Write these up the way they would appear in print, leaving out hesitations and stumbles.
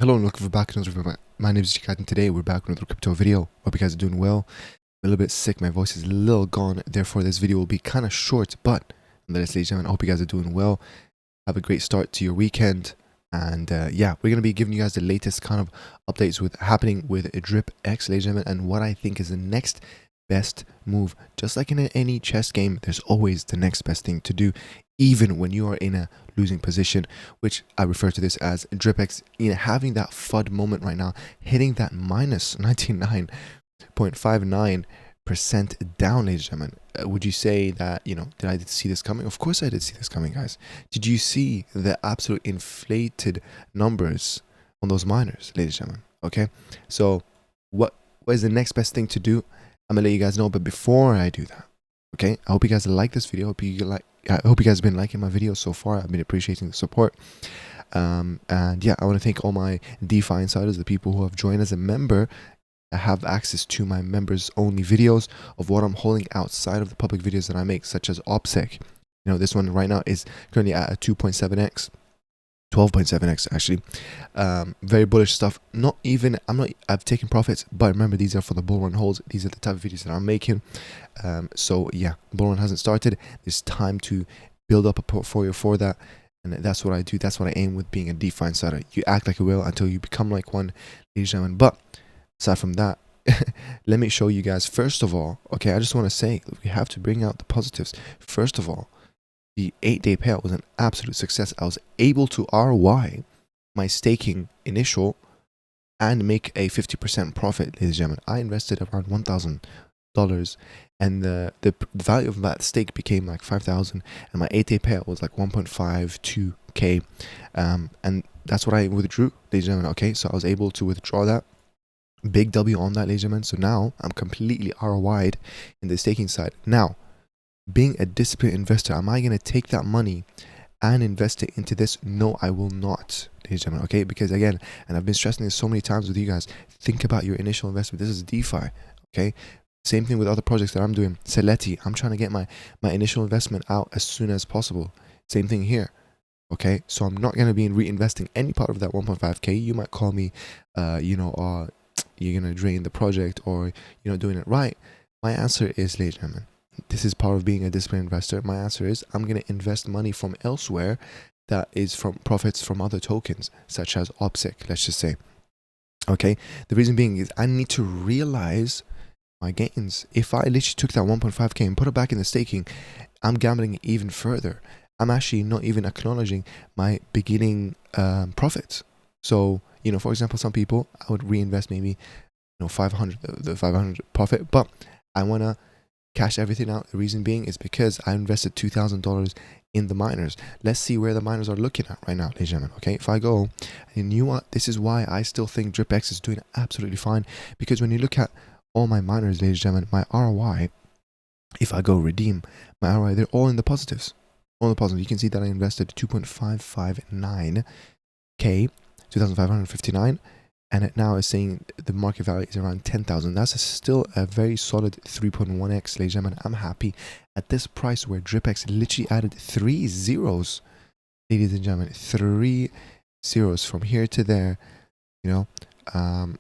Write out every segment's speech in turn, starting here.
Hello and welcome back to another video. My name is Jikad and today we're back with another crypto video. Hope you guys are doing well. I'm a little bit sick, my voice is a little gone, therefore this video will be kind of short, but nonetheless, ladies and gentlemen, I hope you guys are doing well. Have a great start to your weekend. And yeah, we're going to be giving you guys the latest kind of updates happening with DripX, ladies and gentlemen, and what I think is the next best move. Just like in any chess game, there's always the next best thing to do, even when you are in a losing position, which I refer to this as DripX. You know, having that FUD moment right now, hitting that minus 99.59% down, ladies and gentlemen. Would you say that, you know, did I see this coming? Of course I did see this coming, guys. Did you see the absolute inflated numbers on those miners, ladies and gentlemen? Okay, so what is the next best thing to do? I'm gonna let you guys know, but before I do that, okay, I hope you guys like this video. I hope you guys have been liking my videos so far. I've been appreciating the support. And yeah, I want to thank all my DeFi Insiders, the people who have joined as a member. I have access to my members only videos of what I'm holding outside of the public videos that I make, such as OPSEC. You know, this one right now is currently at a 2.7x. 12.7x actually. Very bullish stuff. I've taken profits, but remember, these are for the bull run holds. These are the type of videos that I'm making. So yeah, bull run hasn't started. It's time to build up a portfolio for that, and that's what I do. That's what I aim with being a DeFi insider. You act like a whale until you become like one, ladies and gentlemen. But aside from that, let me show you guys. First of all, okay, I just want to say we have to bring out the positives. First of all, the 8-day payout was an absolute success. I was able to ROI my staking initial and make a 50% profit, ladies and gentlemen. I invested around $1,000 and the value of that stake became like 5,000, and my 8-day payout was like 1.52k, and that's what I withdrew, ladies and gentlemen. Okay, so I was able to withdraw that. Big W on that, ladies and gentlemen. So now I'm completely ROI'd in the staking side. Now, being a disciplined investor, am I going to take that money and invest it into this? No, I will not, ladies and gentlemen. Okay, because again, and I've been stressing this so many times with you guys, think about your initial investment. This is DeFi. Okay, same thing with other projects that I'm doing. Seleti, I'm trying to get my initial investment out as soon as possible. Same thing here. Okay, so I'm not going to be reinvesting any part of that 1.5k. You might call me you're going to drain the project, or you're not doing it right. My answer is, ladies and gentlemen, this is part of being a disciplined investor. My answer is I'm going to invest money from elsewhere, that is from profits from other tokens, such as OPSEC, let's just say. Okay, the reason being is I need to realize my gains. If I literally took that 1.5k and put it back in the staking, I'm gambling even further. I'm actually not even acknowledging my beginning profits. So, you know, for example, some people, I would reinvest maybe, you know, 500, the 500 profit, but I want to cash everything out. The reason being is because I invested $2,000 in the miners. Let's see where the miners are looking at right now, ladies and gentlemen. Okay, if I go, and you know what, this is why I still think DripX is doing absolutely fine, because when you look at all my miners, ladies and gentlemen, my ROI, if I go redeem my ROI, they're all in the positives. All in the positives. You can see that I invested 2.559k, 2,559, and it now is saying the market value is around 10,000. That's still a very solid 3.1x, ladies and gentlemen. I'm happy at this price where DripX literally added 3 zeros, ladies and gentlemen, 3 zeros from here to there, you know.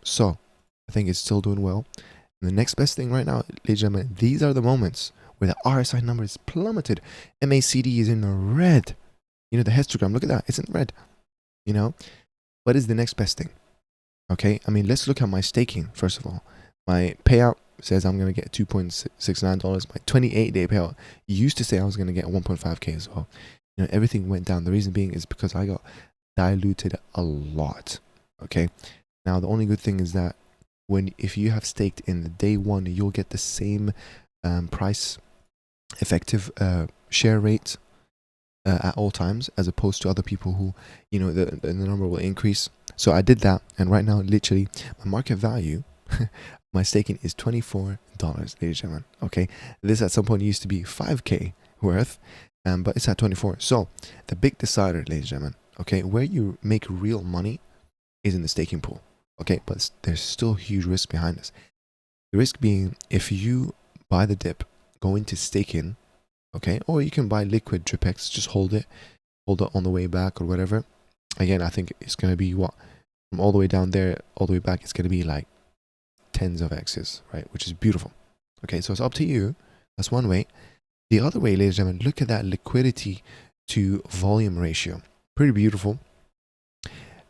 So I think it's still doing well. And the next best thing right now, ladies and gentlemen, these are the moments where the RSI number is plummeted. MACD is in the red. You know, the histogram, look at that, it's in red. You know, what is the next best thing? Okay, I mean, let's look at my staking first of all. My payout says I'm going to get $2.69. My 28-day payout used to say I was going to get 1.5k as well. You know, everything went down. The reason being is because I got diluted a lot. Okay, now the only good thing is that if you have staked in the day one, you'll get the same price effective share rate at all times, as opposed to other people who, you know, the number will increase. So I did that, and right now, literally, my market value, my staking is $24, ladies and gentlemen. Okay, this at some point used to be 5k worth, but it's at 24. So the big decider, ladies and gentlemen, okay, where you make real money is in the staking pool. Okay, but there's still huge risk behind this. The risk being, if you buy the dip, go into staking, okay, or you can buy liquid DripX, just hold it on the way back or whatever. Again, I think it's going to be what, from all the way down there, all the way back, it's going to be like tens of X's, right? Which is beautiful. Okay, so it's up to you. That's one way. The other way, ladies and gentlemen, look at that liquidity to volume ratio. Pretty beautiful.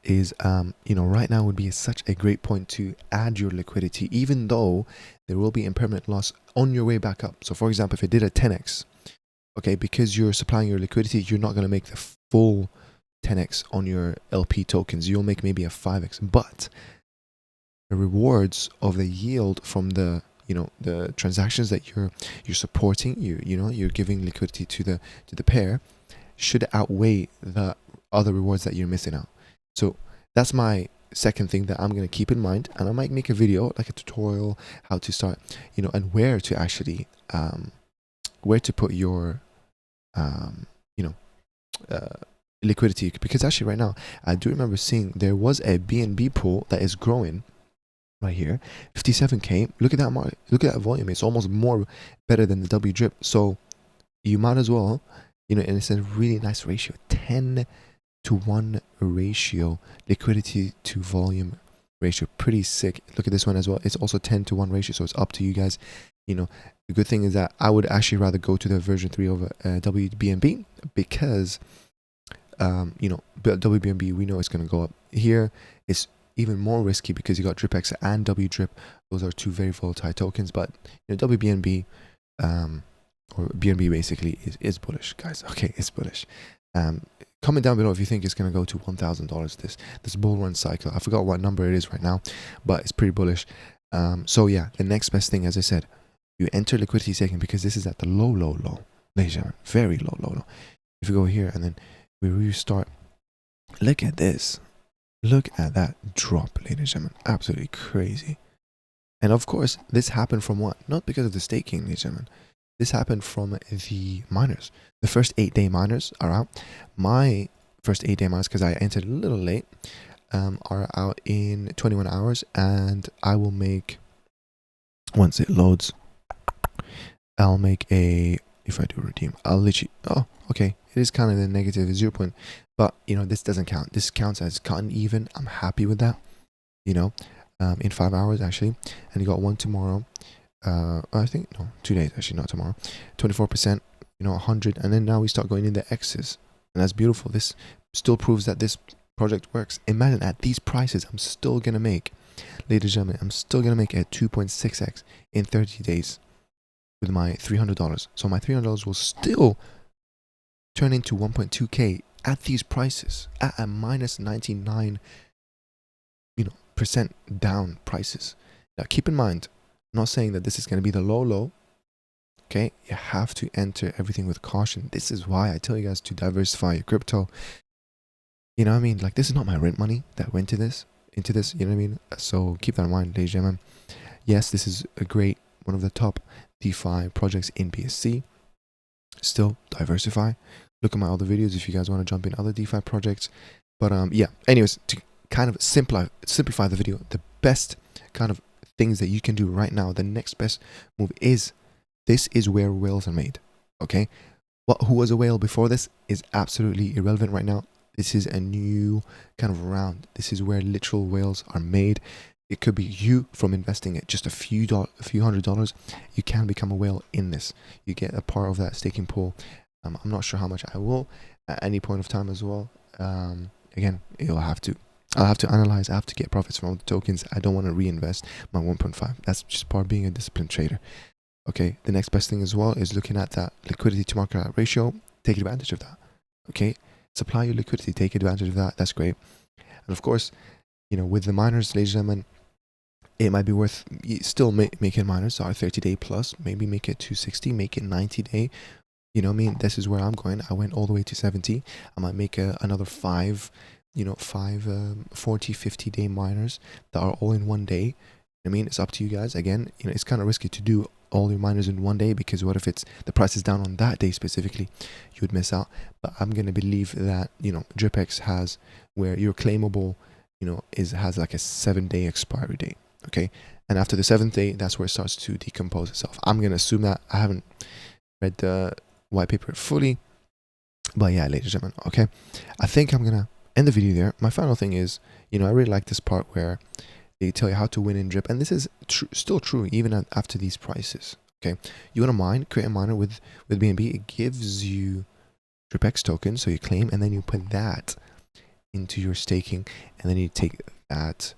Is right now would be such a great point to add your liquidity, even though there will be impermanent loss on your way back up. So for example, if it did a 10x, okay, because you're supplying your liquidity, you're not going to make the full 10x on your LP tokens. You'll make maybe a 5x, but the rewards of the yield from the the transactions that you're supporting, you're giving liquidity to the pair, should outweigh the other rewards that you're missing out. So that's my second thing that I'm going to keep in mind, and I might make a video, like a tutorial, how to start, and where to actually where to put your liquidity, because actually right now I do remember seeing there was a BNB pool that is growing right here, 57k. Look at that market, look at that volume. It's almost more better than the wdrip. So you might as well, and it's a really nice ratio, 10-to-1 ratio, liquidity to volume ratio. Pretty sick. Look at this one as well. It's also 10-to-1 ratio, so it's up to you guys. The good thing is that I would actually rather go to the version 3 of WBNB, because WBNB, we know it's going to go up. Here it's even more risky because you got DripX and wdrip. Those are two very volatile tokens, but WBNB or BNB basically is bullish, guys. Okay, it's bullish. Comment down below if you think it's going to go to $1,000 this bull run cycle. I forgot what number it is right now, but it's pretty bullish. So yeah, the next best thing, as I said, you enter liquidity staking, because this is at the low, ladies and gentlemen, very low. If you go here and then we restart, look at this, look at that drop, ladies and gentlemen, absolutely crazy. And of course, this happened from what? Not because of the staking, ladies and gentlemen. This happened from the miners. The first 8-day miners are out. My first 8-day miners, because I entered a little late, are out in 21 hours, and I will make, once it loads, I'll make a, if I do redeem, I'll literally, oh, okay, it is kind of the negative 0 point, but this doesn't count. This counts as cotton even. I'm happy with that, in 5 hours actually. And you got one tomorrow, I think, no, 2 days actually, not tomorrow, 24%, 100, and then now we start going in the X's, and that's beautiful. This still proves that this project works. Imagine at these prices, I'm still gonna make, ladies and gentlemen, I'm still gonna make a 2.6x in 30 days with my $300. So my $300 will still turn into 1.2k at these prices, at a minus 99 percent down prices. Now keep in mind, I'm not saying that this is going to be the low. Okay, you have to enter everything with caution. This is why I tell you guys to diversify your crypto. You know what I mean? Like, this is not my rent money that went into this, you know what I mean? So keep that in mind, ladies and gentlemen. Yes, this is a great, one of the top DeFi projects in BSC. Still diversify. Look at my other videos if you guys want to jump in other DeFi projects. But yeah, anyways, to kind of simplify the video, the best kind of things that you can do right now, the next best move is, this is where whales are made. Okay, who was a whale before this is absolutely irrelevant right now. This is a new kind of round. This is where literal whales are made. It could be you, from investing at just a few $100s, you can become a whale in this. You get a part of that staking pool. I'm not sure how much I will at any point of time as well. Again, I'll have to analyze. I have to get profits from all the tokens. I don't want to reinvest my 1.5. That's just part of being a disciplined trader. Okay, the next best thing as well is looking at that liquidity to market cap ratio. Take advantage of that. Okay, supply your liquidity. Take advantage of that. That's great. And of course, with the miners, ladies and gentlemen, it might be worth still making miners. So our 30-day plus, maybe make it 260, make it 90-day. You know what I mean? This is where I'm going. I went all the way to 70. I might make another 5 40, 50-day miners that are all in one day. I mean, it's up to you guys. Again, it's kind of risky to do all your miners in one day, because what if the price is down on that day specifically? You would miss out. But I'm going to believe that, DripX has, where your claimable, has like a 7-day expiry date. Okay, and after the 7th day, that's where it starts to decompose itself. I'm going to assume that. I haven't read the white paper fully, but yeah, ladies and gentlemen, okay, I think I'm going to end the video there. My final thing is, you know, I really like this part where they tell you how to win in drip, and this is still true even after these prices. Okay, you want to mine, create a miner with BNB. It gives you DripX token, so you claim, and then you put that into your staking, and then you take that.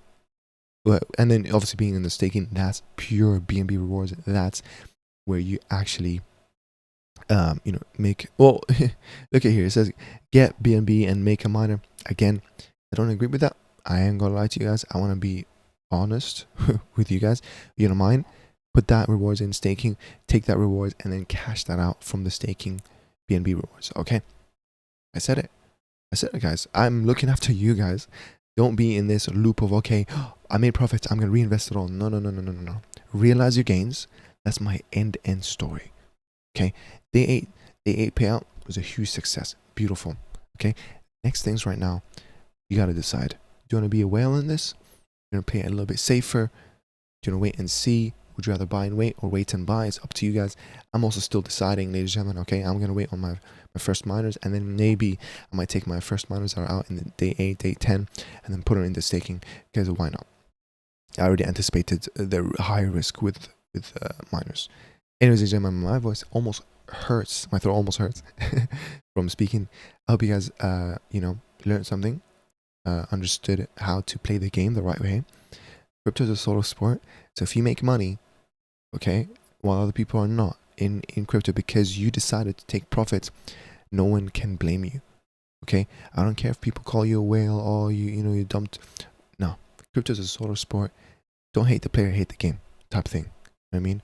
And then obviously being in the staking, that's pure BNB rewards. That's where you actually you know, make, well, look at here, it says get BNB and make a miner. Again, I don't agree with that. I ain't gonna lie to you guys. I want to be honest with you guys. You know, mine, put that rewards in staking, take that rewards, and then cash that out from the staking BNB rewards. Okay, I said it, guys. I'm looking after you guys. Don't be in this loop of, okay, I made profits, I'm gonna reinvest it all. No. Realize your gains. That's my end story. Okay, day 8 payout was a huge success. Beautiful. Okay, next things right now, you got to decide. Do you want to be a whale in this? You want to play it a little bit safer? Do you want to wait and see? Would you rather buy and wait or wait and buy? It's up to you guys. I'm also still deciding, ladies and gentlemen. Okay, I'm going to wait on my first miners, and then maybe I might take my first miners that are out in the day 8, day 10, and then put them into staking, because why not? I already anticipated the high risk with miners. Anyways, ladies and gentlemen, my voice almost hurts. My throat almost hurts from speaking. I hope you guys, you know, learned something, understood how to play the game the right way. Crypto is a solo sport. So if you make money, okay, while other people are not in crypto because you decided to take profits, no one can blame you. Okay, I don't care if people call you a whale or you know, you dumped. No, crypto is a solo sport. Don't hate the player, hate the game type thing. You know what I mean?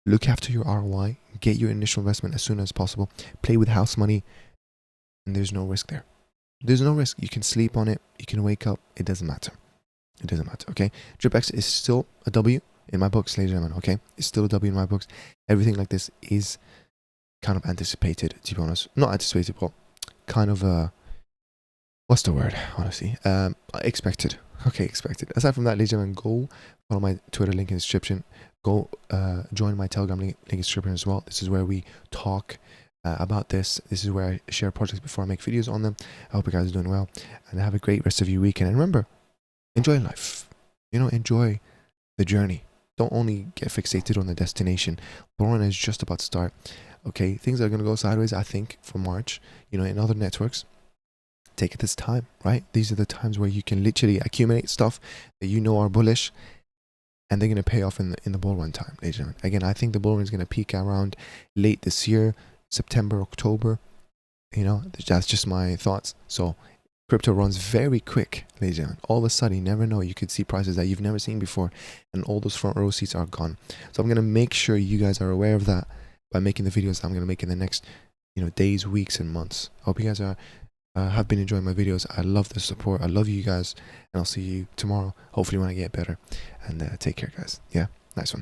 Look after your ROI, get your initial investment as soon as possible, play with house money, and there's no risk there. There's no risk. You can sleep on it, you can wake up, it doesn't matter. It doesn't matter, okay? DripX is still a W in my books, ladies and gentlemen, okay? It's still a W in my books. Everything like this is kind of anticipated, to be honest. Not anticipated, but kind of, what's the word, honestly? Expected. Okay, expected. Aside from that, ladies and gentlemen, go follow my Twitter link in the description. Go join my Telegram link in the description as well. This is where we talk about this. This is where I share projects before I make videos on them. I hope you guys are doing well, and have a great rest of your weekend. And remember, enjoy life. You know, enjoy the journey. Don't only get fixated on the destination. Boring is just about to start. Okay, things are going to go sideways, I think, for March. You know, in other networks. Take it this time, right? These are the times where you can literally accumulate stuff that you know are bullish, and they're going to pay off in the bull run time, ladies and gentlemen. Again, I think the bull run is going to peak around late this year, September, October. You know, that's just my thoughts. So crypto runs very quick, ladies and gentlemen. All of a sudden, you never know. You could see prices that you've never seen before, and all those front row seats are gone. So I'm going to make sure you guys are aware of that by making the videos I'm going to make in the next, you know, days, weeks, and months. I hope you guys are have been enjoying my videos. I love the support. I love you guys, and I'll see you tomorrow, hopefully when I get better. And take care, guys. Yeah, nice one.